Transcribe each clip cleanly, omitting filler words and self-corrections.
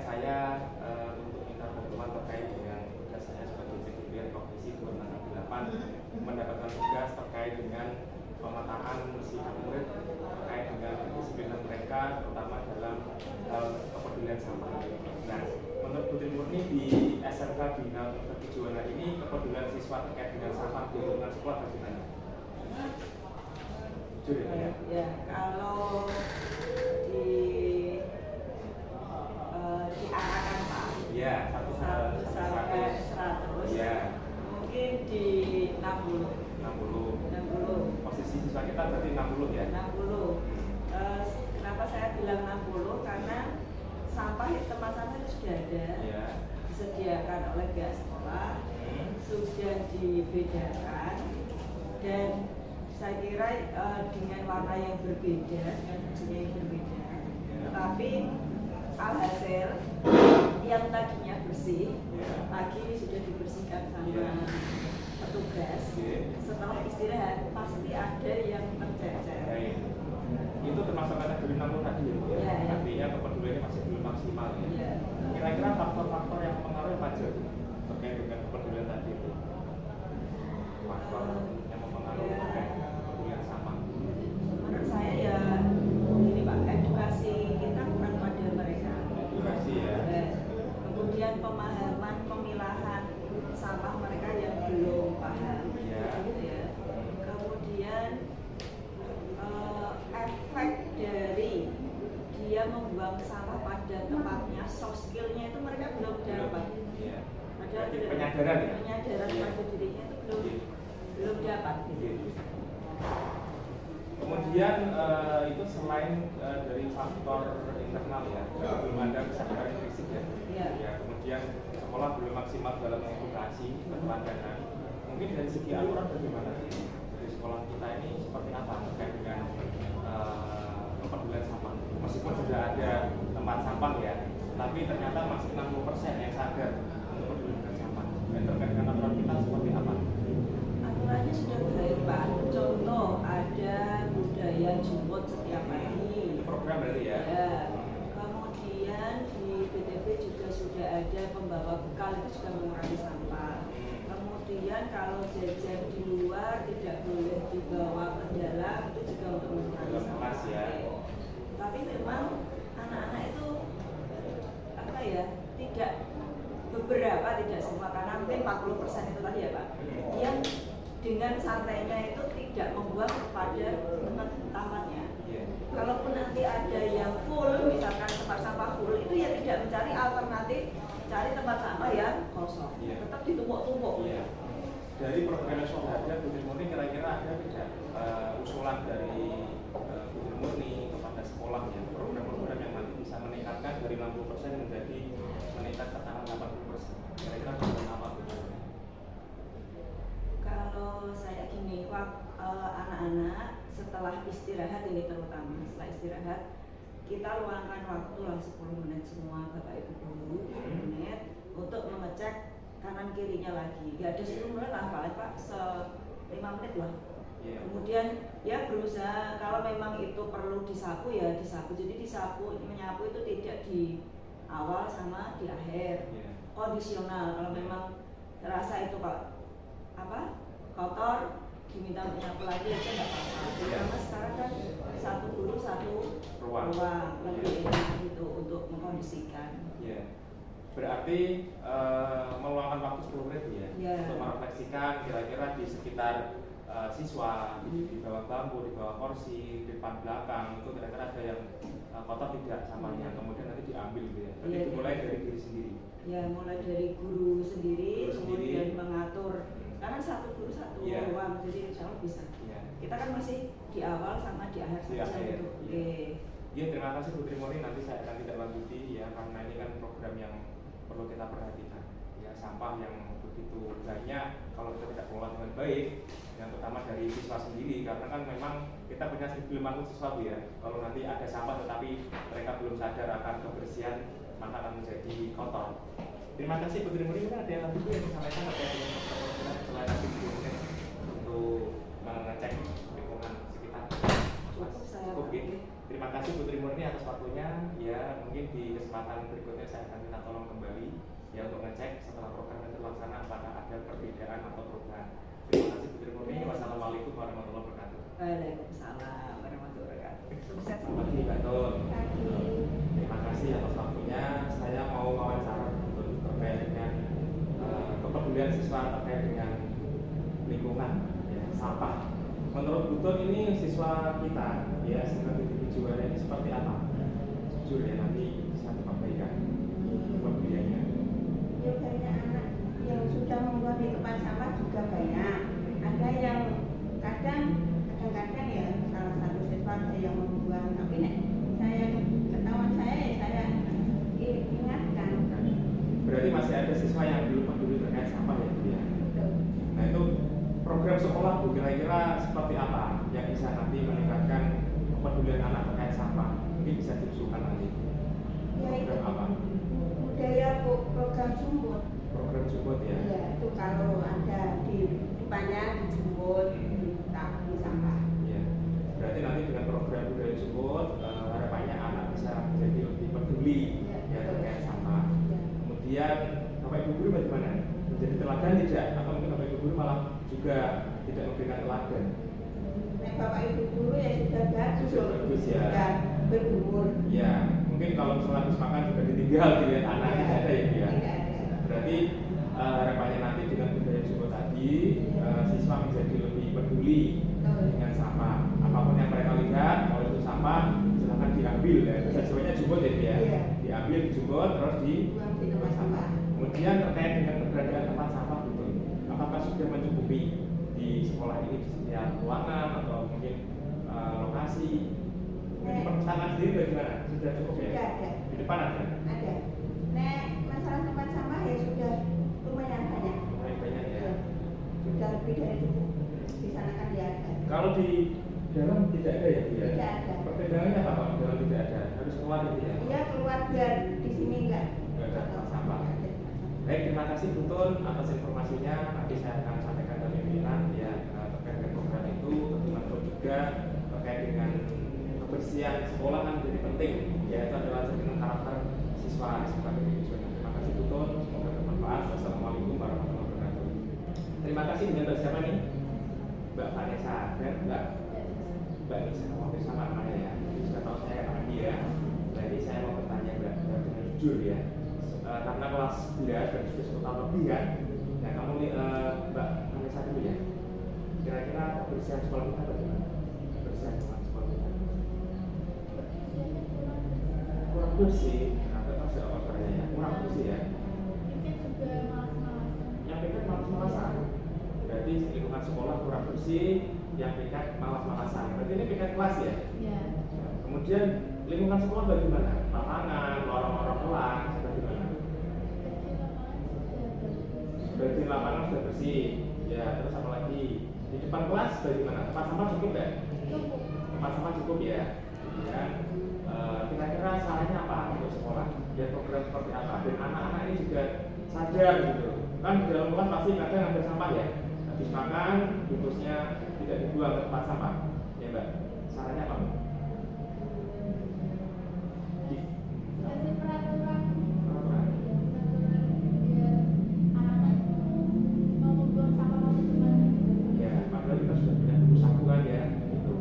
saya untuk minta bantuan terkait dengan tugas saya sebagai Sekretariat Komisi 268 mendapatkan tugas terkait dengan pemetaan sikap murid terkait dengan kedisiplinan mereka, terutama dalam hal kepedulian sampah. Nah, menurut Bu Tri Murni di SMK Bina Ketujuan ini kepedulian siswa terkait dengan sampah di lingkungan sekolah bagaimana? Jujur ya? Ya, kalau diarahkan Pak. Ya, 1 sampai 100. Ya. Mungkin di 60. Posisi siswa kita berarti 60 ya? 60. Kenapa saya bilang 60? Karena sampah tempat sampah itu sudah ada, Ya. disediakan oleh pihak sekolah, sudah dibedakan, dan saya kira dengan warna yang berbeda, dengan fungsinya yang berbeda. Tetapi alhasil yang tadinya bersih, pagi sudah dibersihkan sama petugas. Setelah istirahat pasti ada yang tercecer. Itu termasuk kategori 60 tadi ya? Artinya kepeduliannya masih belum maksimal ya? Kira-kira faktor-faktor yang mempengaruhi apa aja terkait dengan kepedulian tadi itu? Faktor yang mempengaruhi terkait kepedulian sampah? Menurut saya ya ini Pak, edukasi kita bukan pada mereka. Edukasi ya? Kemudian pemahaman pemilahan sampah mereka yang belum paham. Ya. Kemudian efek dari dia membuang sampah pada tempatnya, soft skill-nya itu mereka belum dapat. Padahal penyadaran ya? Penyadaran pada dirinya itu belum dapat. Kemudian itu selain dari faktor internal ya, belum ada kesadaran fisik ya. Ya. Kemudian sekolah belum maksimal dalam mengedukasi keteladanan. Mungkin dari segi aturan bagaimana? Dari sekolah kita ini seperti apa terkait dengan kepedulian sampah? Meskipun sudah ada tempat sampah ya, tapi ternyata masih 60% yang sadar untuk peduli dengan sampah. Dan terkait dengan aturan kita seperti apa? Aturannya sudah baik Pak. Contoh ada budaya jemput setiap pagi. Itu program berarti ya? Ya. Kemudian di BTP juga sudah ada pembawa bekal, itu juga mengurangi sampah. Kemudian kalau jajan di luar tidak boleh dibawa ke dalam, itu juga untuk mengurangi sampah. Ya. Tapi memang anak-anak itu apa ya, tidak semua, karena mungkin 40% itu tadi ya Pak, yang dengan santainya itu tidak membuang kepada tempatnya. Kalaupun nanti ada yang full, misalkan tempat sampah full, itu ya tidak mencari alternatif, cari tempat sampah yang kosong, tetap ditumpuk-tumpuk. Dari program nasional Bu Tri Murni kira-kira ada tidak usulan dari Bu Tri Murni kepada sekolah ya, program-program yang nanti bisa meningkatkan dari 60% menjadi meningkat ke arah 80%. Kira-kira program apa Bu? Kalau saya gini, anak-anak setelah istirahat, ini terutama setelah istirahat, kita luangkan waktu lah 10 menit semua Bapak Ibu guru, 10 menit untuk mengecek kanan kirinya lagi. Gak ada 10 menit lah Pak, 5 menit lah. Kemudian ya berusaha kalau memang itu perlu disapu ya disapu. Jadi disapu, menyapu itu tidak di awal sama di akhir. Kondisional. Kalau memang terasa itu kotor, diminta menyapu lagi aja nggak apa-apa. Karena sekarang kan satu guru satu ruang, lebih enak gitu untuk mengkondisikan. Berarti meluangkan waktu 10 menit ya, untuk merefleksikan kira-kira di sekitar siswa, di bawah bangku, di bawah kursi, di depan belakang itu kira-kira ada yang kotor tidak sampahnya, kemudian nanti diambil gitu ya. Jadi dimulai dari diri sendiri. Ya, mulai dari guru sendiri, kemudian mengatur. Karena satu guru satu ruang, jadi insya Allah bisa. Kita kan masih di awal sama di akhir saja gitu. Ya, terima kasih Bu Tri Murni. Nanti saya akan tidak lanjuti ya, karena ini kan program yang perlu kita perhatikan. Ya, sampah yang begitu banyak kalau kita tidak kelola dengan baik, yang pertama dari siswa sendiri, karena kan memang kita punya 1.050 siswa Bu ya. Kalau nanti ada sampah tetapi mereka belum sadar akan kebersihan, maka akan menjadi kotor. Terima kasih Bu Tri Murni. Ada yang lagi yang disampaikan terkait dengan program selain lagi untuk mengecek lingkungan sekitar? Cukup saya. Terima kasih Bu Tri Putri Murni atas waktunya. Ya, mungkin di kesempatan berikutnya saya akan minta tolong kembali ya untuk ngecek setelah program itu terlaksana apakah ada perbedaan atau perubahan. Terima kasih Putri Murni. Wassalamualaikum warahmatullahi wabarakatuh. Waalaikumsalam warahmatullahi wabarakatuh. Sukses. Selamat pagi Mbak Tun. Terima kasih atas waktunya. Saya mau wawancara untuk terkait dengan kepedulian siswa terkait dengan lingkungan, ya, sampah. Menurut Bu Tun ini siswa kita, ya, sebagai tujuannya ini seperti apa? Jujur ya, nanti saya sampaikan kepeduliannya. Ya banyak anak yang sudah membuang di tempat sampah juga banyak. Ada yang kadang-kadang ya salah satu siswa ada yang membuang, tapi saya ketahuan saya ingatkan. Berarti masih ada siswa yang belum peduli terkait sampah ya, Bu ya? Nah itu program sekolah Bu kira-kira seperti apa yang bisa nanti meningkatkan kepedulian anak terkait sampah? Mungkin bisa diusulkan nanti. Ya itu Program apa? budaya program Jumbot. Program Jumbot ya? Ya itu kalau ada di depannya di Jumbot di sampah. Ya. Berarti nanti dengan program budaya Jumbot harapannya anak bisa menjadi lebih peduli ya terkait sampah. Kemudian Bapak Ibu guru bagaimana? Menjadi teladan tidak? Atau mungkin Bapak Ibu guru malah juga tidak memberikan teladan? Bapak Ibu guru ya sudah bagus, Sudah bagus ya. Sudah berumur. Ya, mungkin kalau misalnya habis makan juga ditinggal dilihat anak Ya, tidak ada ya Bu ya? tidak ada. Berarti harapannya nanti dengan budaya Jumbot tadi siswa menjadi lebih peduli dengan sampah. Apapun yang mereka lihat, kalau itu sampah silahkan diambil ya. Sesuainya Jumbot ya Bu ya? Iya. Diambil di Jumbot terus Buang di tempat sampah. Kemudian terkait dengan keberadaan tempat sampah gitu, apakah sudah mencukupi di sekolah ini di setiap ruangan atau mungkin lokasi? Di perpustakaan sendiri bagaimana? Sudah cukup ya? Sudah ada. Di depan ada? Ada. Masalah tempat sampah ya sudah lumayan banyak. Lumayan banyak ya. Sudah lebih dari cukup. Di sana kan dia ada. Kalau di dalam tidak ada ya Bu ya? Tidak ada. Perbedaannya apa Pak? Di dalam tidak ada, harus keluar gitu ya? Iya keluar biar di sini enggak. Nggak ada tempat sampah. Baik, terima kasih Bu Tun atas informasinya. Nanti saya akan sampaikan ke pimpinan ya terkait dengan program itu. Tentu juga terkait dengan kebersihan sekolah kan jadi penting. Ya itu adalah cerminan karakter siswa sebagai tujuan. Terima kasih Bu Tun. Semoga bermanfaat. Wassalamualaikum warahmatullahi wabarakatuh. Terima kasih. Dengan Mbak siapa nih? Mbak Vanessa dan Mbak Nisa. Hampir sama namanya ya. Jadi sudah tahu saya anak dia. Jadi saya mau bertanya Mbak dengan jujur ya. Karena kelas 11 dan sudah 10 tahun lebih kan. Nah kamu Mbak Vanessa dulu ya. Kira-kira kebersihan sekolah kita bagaimana? Kebersihan sekolah kita kurang bersih. Nah tetap saya kotornya ya. Kurang bersih ya. Yang piket malas-malasan. Berarti lingkungan sekolah kurang bersih. Yang piket malas-malasan. Berarti ini piket kelas ya? Iya. Kemudian lingkungan sekolah bagaimana? Lapangan, lorong-lorong kelas bagaimana? Berarti lapangan sudah bersih. Ya, terus apa lagi? Di depan kelas bagaimana? Tempat sampah cukup nggak? Cukup. Tempat sampah cukup ya. Ya. Kira-kira salahnya apa untuk sekolah? Ya program seperti apa? Dan anak-anak ini juga sadar gitu. Kan di dalam kelas pasti kadang ada sampah ya. Habis makan, bungkusnya tidak dibuang ke tempat sampah. Ya Mbak. Salahnya apa Mbak? Kasih peraturan. Peraturan. Biar anak-anak itu mau membuang sampah masuk ke mana. Ya, padahal kita sudah punya guru sambungan ya. Gitu.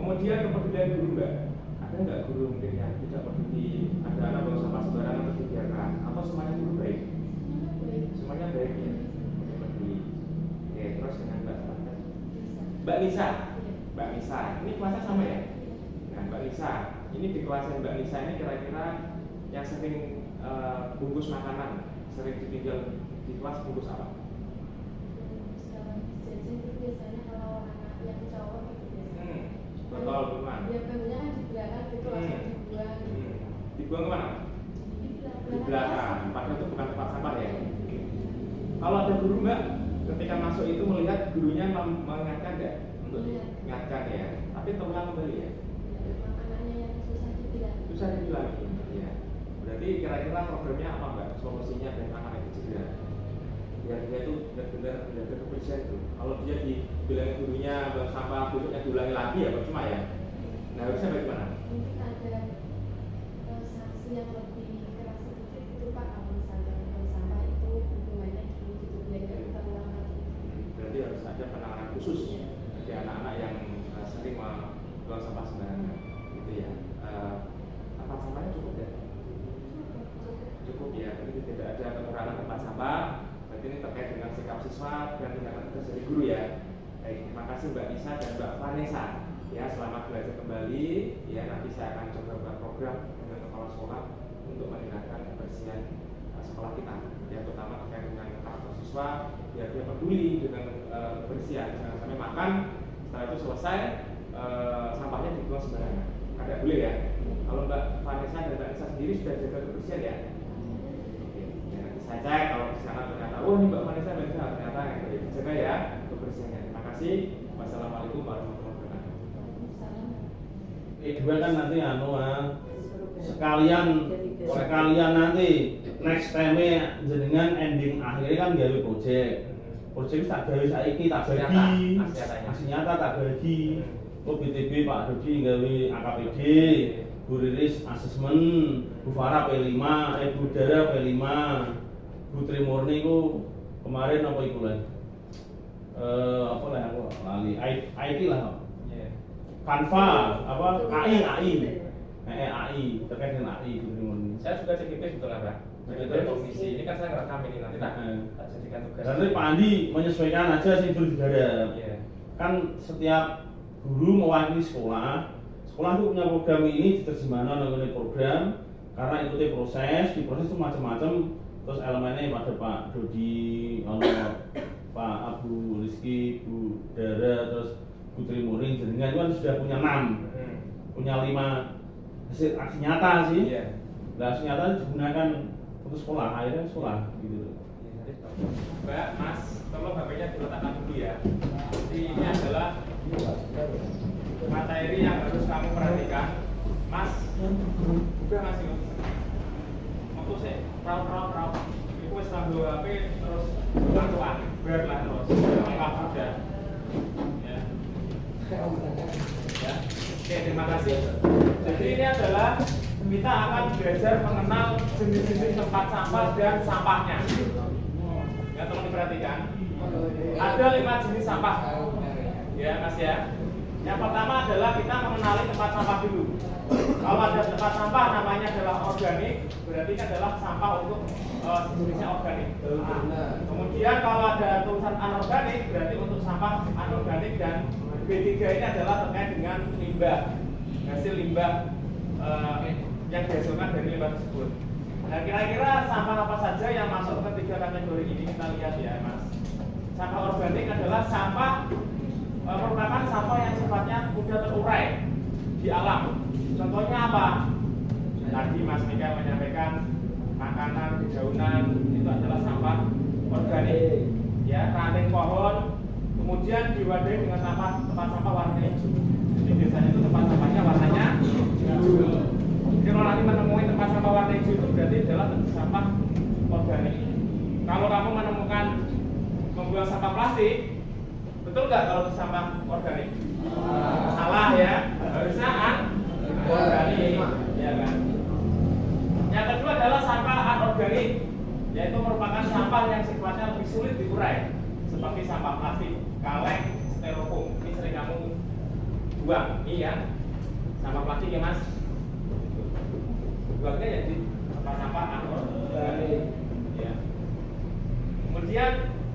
Kemudian kepedulian guru Mbak. Ada nggak guru mungkin yang tidak peduli ada anak buang sampah sembarangan atau dibiarkan? Atau semuanya guru baik? Semuanya baik ya. Oke, peduli. Oke, terus dengan Mbak Nisa. Mbak Nisa, ini kelasnya sama ya? Nah, Mbak Nisa, ini di kelasnya Mbak Nisa ini kira-kira yang sering bungkus makanan, sering ditinggal di kelas bungkus apa? Jadi itu biasanya kalau anak yang cowok itu biasanya. Betul, teman. Ya bangunnya kan di belakang gitu langsung dibuang. Dibuang kemana? Di belakang. Padahal itu bukan tempat sampah ya. Kalau ada guru Mbak, ketika masuk itu melihat gurunya mengingatkan nggak untuk diingatkan ya, tapi terulang kembali ya. Anaknya yang susah dibilang. Susah dibilangin ya. Berarti kira-kira programnya apa Mbak? Solusinya dan anak itu juga biar dia itu benar-benar menjaga kebersihan itu. Kalau dia dibilangin gurunya buang sampah, besoknya diulangi lagi ya percuma ya. harusnya bagaimana? Mungkin ada sanksi yang lebih keras sedikit itu Pak, kalau misalnya buang sampah itu hukumannya gitu biar nggak terulang lagi. Berarti harus ada penanganan khusus bagi anak-anak yang sering membuang sampah sembarangan, gitu ya. Tempat sampahnya cukup ya? Cukup ya, berarti tidak ada kekurangan tempat sampah. Berarti ini terkait dengan sikap siswa dan tindakan tegas dari guru ya. Baik, terima kasih Mbak Nisa dan Mbak Vanessa. Ya, selamat belajar kembali. Ya, nanti saya akan coba buat program dengan kepala sekolah untuk meningkatkan kebersihan sekolah kita. Ya, terutama terkait dengan karakter siswa, biar dia peduli dengan kebersihan. Jangan sampai makan, setelah itu selesai sampahnya dibuang sembarangan. Ada boleh ya? Kalau Mbak Vanessa dan Mbak Nisa sendiri sudah jaga kebersihan ya? Oke, ya, nanti saya cek kalau di sana ternyata, oh ini Mbak Vanessa, Mbak Nisa ternyata yang jaga ya kebersihannya. Terima kasih. Wassalamualaikum warahmatullahi wabarakatuh. Dua kan nanti sekalian nanti next time jenengan ending akhirnya kan gawe project tak gawe saiki tak bagi aksi nyata tak bagi BTB Pak Dodi gawe AKPD, Bu Riris asesmen, Bu Farah P5, Bu Dara P5, Bu Trimurni ku kemarin apa iku lagi apa lah aku lali IT lah Kanva apa AI terkait dengan AI Bu Trimurni. Saya sudah CGP sebetulnya Pak. Jadi komisi ini kan saya ngerekam ini nanti tak jadikan tugas. Nanti Pak Andi menyesuaikan aja sih dulu digarap. Kan setiap guru mewakili sekolah itu punya program ini diterjemahkan oleh program karena ikuti proses, di proses itu macam-macam. Terus elemennya ada Pak Dodi, Pak Abu Rizky, Bu Dara, terus Bu Trimurni, jenengan kan sudah punya 6, punya 5 hasil aksi nyata sih. Nah, aksi nyata digunakan untuk sekolah, akhirnya sekolah gitu. Mbak, Mas, tolong HP-nya diletakkan dulu ya. Jadi ini adalah materi yang harus kamu perhatikan. Mas, udah Mas itu. Waktu sih, raut. Itu wis ngambil HP terus lakukan, biarlah terus. Lengkap sudah. Ya. Ya. Oke, terima kasih. Jadi ini adalah kita akan belajar mengenal jenis-jenis tempat sampah dan sampahnya. Ya, tolong diperhatikan. Ada 5 jenis sampah. Ya, Mas ya. Yang pertama adalah kita mengenali tempat sampah dulu. Kalau ada tempat sampah namanya adalah organik, berarti ini adalah sampah untuk jenisnya organik. Kemudian kalau ada tulisan anorganik, berarti untuk sampah anorganik, dan B3 ini adalah terkait dengan limbah, hasil limbah yang dihasilkan dari limbah tersebut. Nah, kira-kira sampah apa saja yang masuk ke 3 kategori ini? Kita lihat ya, Mas. Sampah organik adalah sampah merupakan sampah yang sifatnya mudah terurai di alam. Contohnya apa? Tadi Mas Mika menyampaikan makanan, dedaunan itu adalah sampah organik. Ya, ranting pohon, kemudian diwadahi dengan tempat sampah warna hijau. Jadi biasanya itu tempat sampahnya warnanya hijau. Jadi kalau nanti menemukan tempat sampah warna hijau itu berarti adalah sampah organik. Kalau kamu menemukan membuang sampah plastik, betul nggak kalau itu sampah organik? Salah ya, harusnya organik, ya kan? Yang kedua adalah sampah anorganik, yaitu merupakan sampah yang sifatnya lebih sulit diurai, seperti sampah plastik, kaleng, styrofoam. Ini sering kamu buang, ini ya, sampah plastik ya Mas. Buangnya ya di sampah anorganik. Ya. Kemudian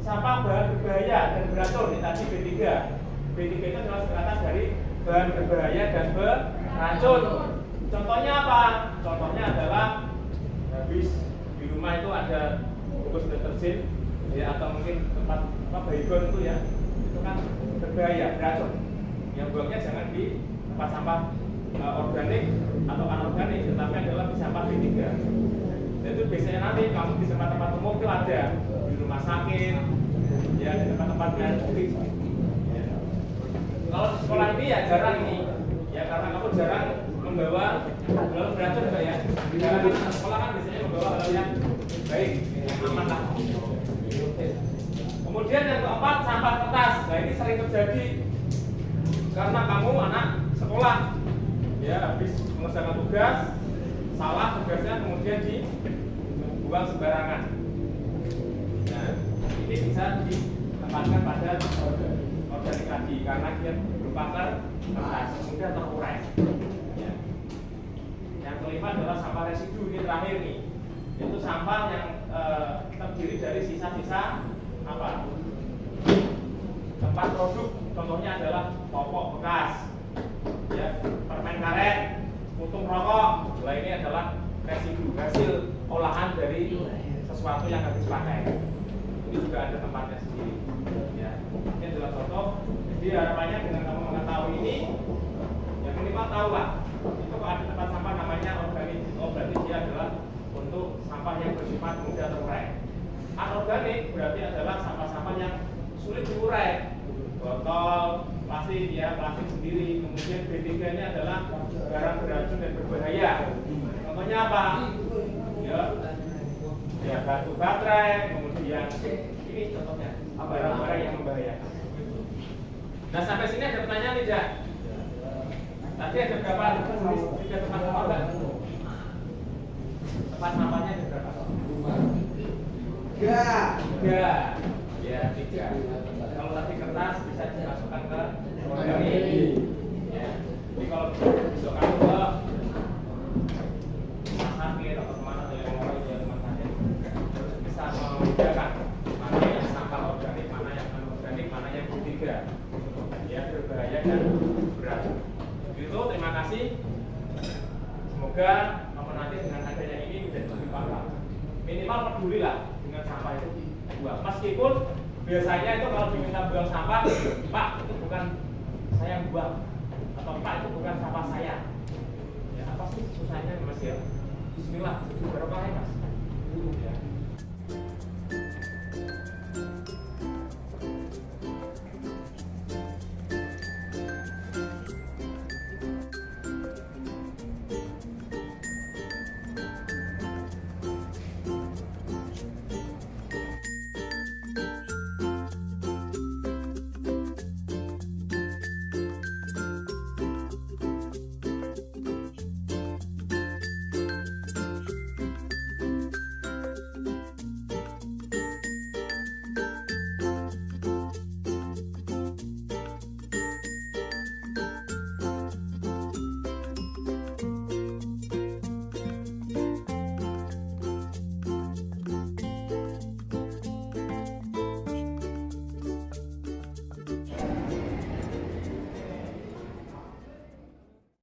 sampah bahan berbahaya dan beracun, ini tadi B3. B3 itu adalah singkatan dari bahan berbahaya dan beracun. Contohnya apa? Contohnya adalah habis di rumah itu ada bungkus deterjen, ya, atau mungkin tempat baygon itu ya, itu kan berbahaya, beracun. Yang buangnya jangan di tempat sampah organik atau anorganik, tetapi adalah di sampah B3. Dan itu biasanya nanti kamu di tempat-tempat umum itu ada, di rumah sakit, ya, di tempat-tempat yang publik. Ya. Kalau di sekolah ini ya jarang ini, ya, karena kamu jarang membawa hal beracun enggak ya. Di dalam sekolah kan biasanya membawa hal yang baik, yang aman lah. Kemudian yang keempat, sampah kertas. Nah, ini sering terjadi karena kamu anak sekolah, ya habis mengerjakan tugas salah tugasnya kemudian dibuang sembarangan. Nah, ini bisa ditempatkan pada organik tadi karena dia berupa kertas, mudah terurai. Ya. Yang kelima adalah sampah residu, ini terakhir nih, itu sampah yang terdiri dari sisa-sisa apa? Tempat produk, contohnya adalah popok bekas, ya, permen karet, puntung rokok. Nah, ini adalah residu hasil olahan dari sesuatu yang habis pakai. Ini juga ada tempatnya sendiri. Ya, ini adalah contoh. Jadi harapannya dengan kamu mengetahui ini, ya minimal tahu lah. Itu kalau ada tempat sampah namanya organik, berarti dia adalah untuk sampah yang bersifat mudah terurai. Anorganik berarti adalah sampah-sampah yang sulit diurai, botol, plastik, ya plastik sendiri. Kemudian B3-nya adalah barang beracun dan berbahaya. Contohnya apa? Ya batu baterai, kemudian ini contohnya barang-barang yang membahayakan. Nah sampai sini ada pertanyaan tidak? Tadi ada berapa? Tiga tempat sampah kan? Tempat sampahnya ada berapa? Tiga. Ya, tiga. Kalau tadi kertas bisa dimasukkan ke organik. Ya. Jadi kalau besok kamu ke sakit atau kemana atau yang mau ya teman saja terus bisa membedakan mana yang sampah organik, mana yang anorganik, mana yang ketiga. Ya, berbahaya dan beracun. Begitu, terima kasih. Semoga nanti dengan adanya ini menjadi lebih paham. Minimal pedulilah dengan sampah itu dibuang. Meskipun biasanya itu kalau diminta buang sampah, Pak itu bukan saya yang buang, atau Pak itu bukan sampah saya. Ya apa sih susahnya Mas ya? Bismillah, barokah ya Mas. Ya.